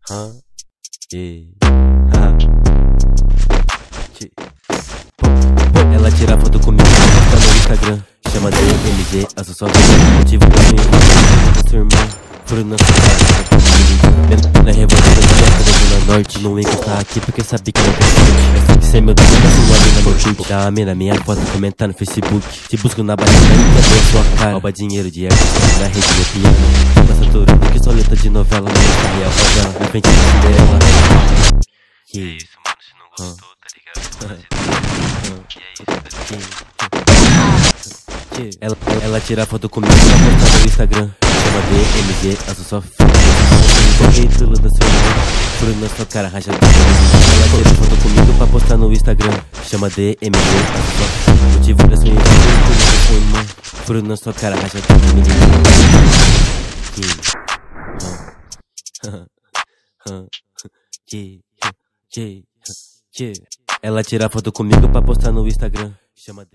Ela tira foto comigo, posta no Instagram, chama DMG, essa só motivo pra mim. Seu irmão, furo na sua cara. Na revolta da Zona Norte, não encostar aqui porque sabe que não tem sorte. Sem meu Deus, da sua mina no chute. Dá uma mina, minha foto, comentar no Facebook. Te busco na barriga e quebra a sua cara. Rouba dinheiro de artista na rede, meu piano. Tá saturando que só letra de novela, não está real, favela. Na frente da Cinderela. Que é isso, mano, se não gostou, tá ligado? Ela tira foto comigo pra postar no Instagram, chama DMG, essa só correi pelo da sua irmã, furo na sua cara, racha. Ela tira foto comigo pra postar no Instagram, chama DMG, essa só motivo pra sua irmã, furo na sua cara, racha. Ela tira foto comigo pra postar no Instagram, chama